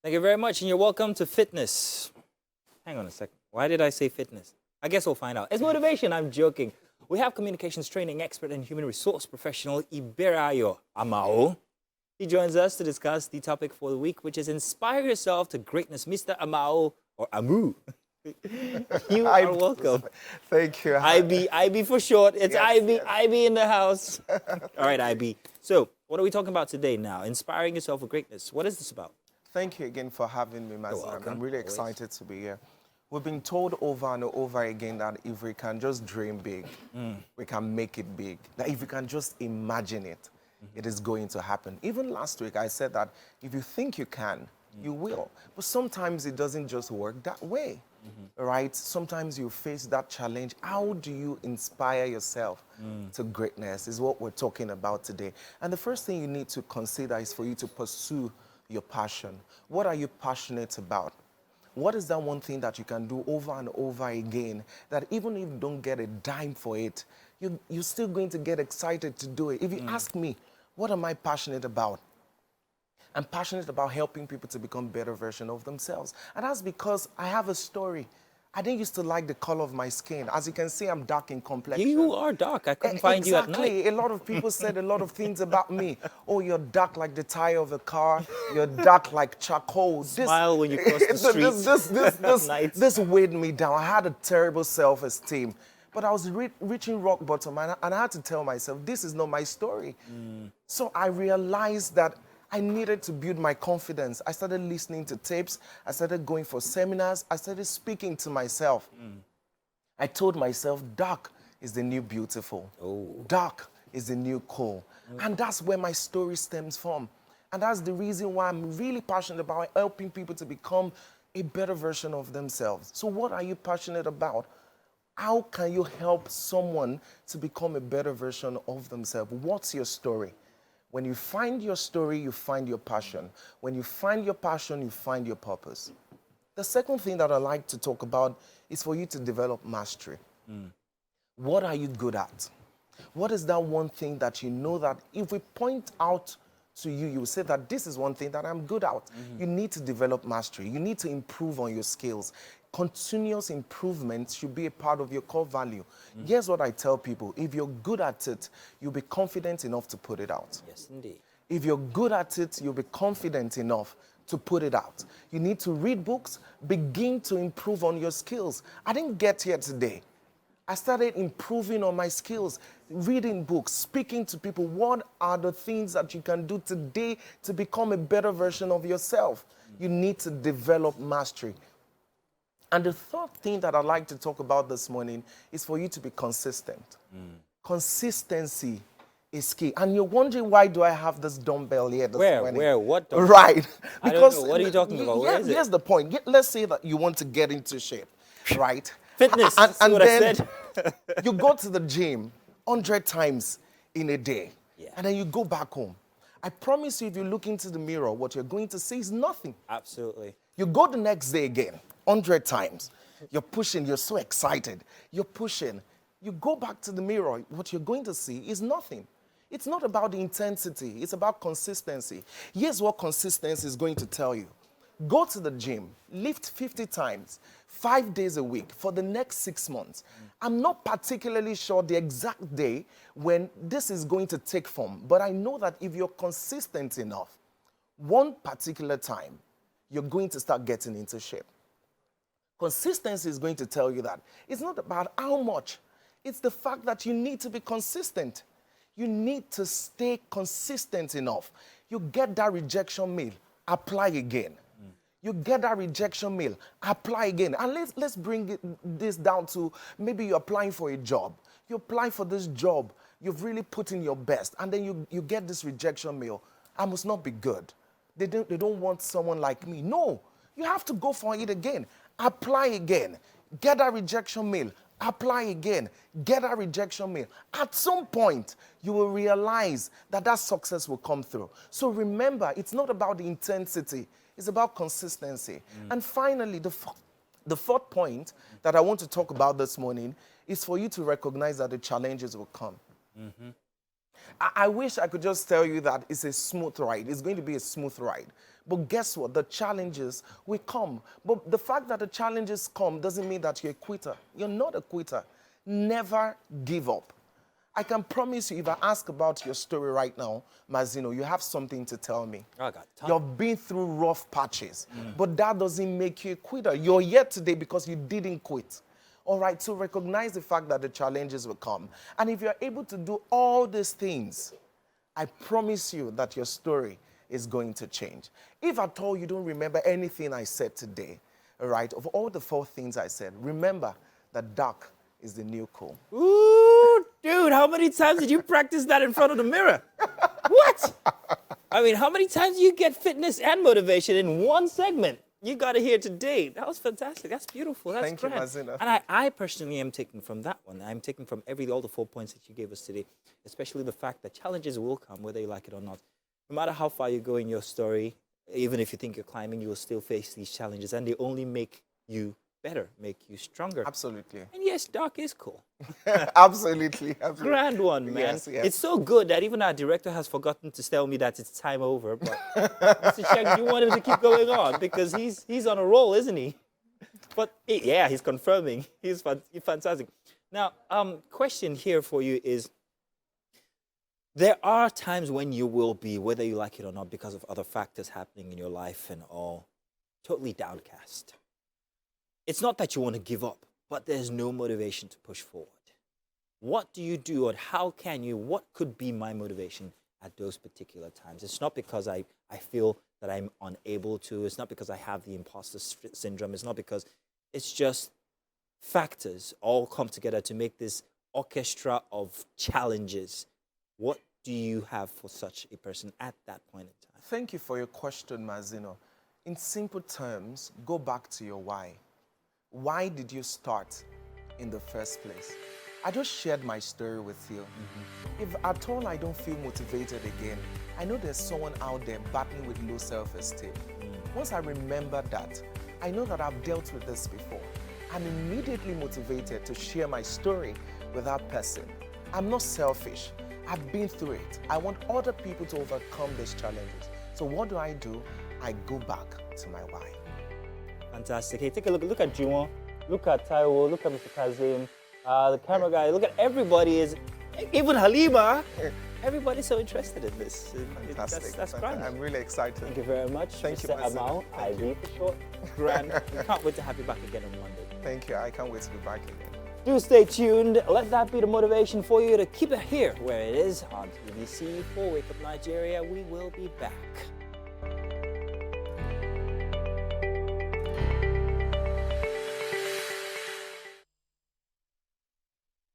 Thank you very much, and you're welcome to Fitness. Hang on a second. Why did I say fitness? I guess we'll find out. It's motivation. I'm joking. We have communications training expert and human resource professional Ibereayo Amoo. He joins us to discuss the topic for the week, which is Inspire Yourself to Greatness. Mr. Amoo, or Amoo. You are welcome. Thank you. IB for short. It's Yes, IB, yes. IB in the house. All right, IB. So, what are we talking about today now? Inspiring yourself for greatness. What is this about? Thank you again for having me, Master. welcome. I'm really Always. excited to be here. We've been told over and over again that if we can just dream big, we can make it big. That if we can just imagine it, it is going to happen. Even last week, I said that if you think you can, you will. But sometimes it doesn't just work that way, right? Sometimes you face that challenge. How do you inspire yourself to greatness is what we're talking about today. And the first thing you need to consider is for you to pursue your passion. What are you passionate about? What is that one thing that you can do over and over again that even if you don't get a dime for it, you're still going to get excited to do it? If you ask me, what am I passionate about? I'm passionate about helping people to become better version of themselves. And that's because I have a story. I didn't used to like the color of my skin. As you can see, I'm dark in complexion. You are dark. I couldn't find you at night. Exactly. A lot of people said a lot of things about me. Oh, you're dark like the tire of a car. You're dark like charcoal. Smile when you cross the street. This weighed me down. I had a terrible self-esteem. But I was reaching rock bottom, and I had to tell myself, this is not my story. So I realized that I needed to build my confidence. I started listening to tapes. I started going for seminars. I started speaking to myself. I told myself, dark is the new beautiful. Dark is the new cool. And that's where my story stems from. And that's the reason why I'm really passionate about helping people to become a better version of themselves. So what are you passionate about? How can you help someone to become a better version of themselves? What's your story? When you find your story, you find your passion. When you find your passion, you find your purpose. The second thing that I like to talk about is for you to develop mastery. What are you good at? What is that one thing that you know that if we point out to you, you will say that this is one thing that I'm good at. You need to develop mastery. You need to improve on your skills. Continuous improvement should be a part of your core value. Here's what I tell people. If you're good at it, you'll be confident enough to put it out. Yes, indeed. If you're good at it, you'll be confident enough to put it out. You need to read books, begin to improve on your skills. I didn't get here today. I started improving on my skills, reading books, speaking to people. What are the things that you can do today to become a better version of yourself? You need to develop mastery. And the third thing that I'd like to talk about this morning is for you to be consistent. Consistency is key. And you're wondering, why do I have this dumbbell here this morning? Where? What? Right. I don't know. What are you talking about? Where is it? Here's the point. Let's say that you want to get into shape, right? Fitness. And what then I said. you go to the gym 100 times in a day. Yeah. And then you go back home. I promise you, if you look into the mirror, what you're going to see is nothing. Absolutely. You go the next day again, 100 times. You're pushing, you're so excited. You're pushing. You go back to the mirror, what you're going to see is nothing. It's not about the intensity, it's about consistency. Here's what consistency is going to tell you. Go to the gym, lift 50 times, 5 days a week for the next 6 months. I'm not particularly sure the exact day when this is going to take form, but I know that if you're consistent enough, one particular time, you're going to start getting into shape. Consistency is going to tell you that. It's not about how much. It's the fact that you need to be consistent. You need to stay consistent enough. You get that rejection mail, apply again. You get that rejection mail, apply again. And let's bring this down to maybe you're applying for a job. You apply for this job. You've really put in your best. And then you get this rejection mail. I must not be good. They don't want someone like me. No, you have to go for it again. Apply again. Get that rejection mail. Apply again. Get that rejection mail. At some point, you will realize that success will come through. So remember, it's not about the intensity. It's about consistency. And finally, the fourth point that I want to talk about this morning is for you to recognize that the challenges will come. I wish I could just tell you that it's a smooth ride. It's going to be a smooth ride. But guess what? The challenges will come. But the fact that the challenges come doesn't mean that you're a quitter. You're not a quitter. Never give up. I can promise you, if I ask about your story right now, Mazino, you have something to tell me. I got time. You've been through rough patches, but that doesn't make you a quitter. You're here today because you didn't quit. All right, so recognize the fact that the challenges will come. And if you're able to do all these things, I promise you that your story is going to change. If at all you don't remember anything I said today, all right, of all the 4 things I said, remember that dark is the new cool. Ooh, dude, how many times did you practice that in front of the mirror? What? I mean, how many times do you get fitness and motivation in one segment? You got it here today. That was fantastic. That's beautiful. That's Thank you, grand. Mazina. And I personally am taking from that one. I'm taking from all the 4 points that you gave us today, especially the fact that challenges will come, whether you like it or not. No matter how far you go in your story, even if you think you're climbing, you will still face these challenges, and they only make you better, make you stronger. Absolutely. And yes, dark is cool. Absolutely. Absolutely. Grand one, man. Yes, yes. It's so good that even our director has forgotten to tell me that it's time over. But Mr. Shek, you want him to keep going on because he's on a roll, isn't he? But yeah, he's confirming. He's fantastic. Now, question here for you is, there are times when you will be, whether you like it or not, because of other factors happening in your life and all, totally downcast. It's not that you want to give up, but there's no motivation to push forward. What do you do, or how can you, what could be my motivation at those particular times? It's not because I feel that I'm unable to. It's not because I have the imposter syndrome. It's not because, it's just factors all come together to make this orchestra of challenges. What do you have for such a person at that point in time? Thank you for your question, Mazino. In simple terms, go back to your why. Why did you start in the first place? I just shared my story with you. If at all I don't feel motivated again, I know there's someone out there battling with low self-esteem. Once I remember that, I know that I've dealt with this before. I'm immediately motivated to share my story with that person. I'm not selfish. I've been through it. I want other people to overcome these challenges. So what do? I go back to my why. Fantastic. Hey, take a look. Look at Juwon. Look at Taiwo. Look at Mr. Kazim. The camera guy. Look at everybody. Even Halima. Everybody's so interested in this. Fantastic. That's grand. I'm really excited. Thank you very much. Thank you, Mr. Amoo. I read for short. Grand. We can't wait to have you back again on Monday. Thank you. I can't wait to be back again. Do stay tuned. Let that be the motivation for you to keep it here where it is on TVC for Wake Up Nigeria. We will be back.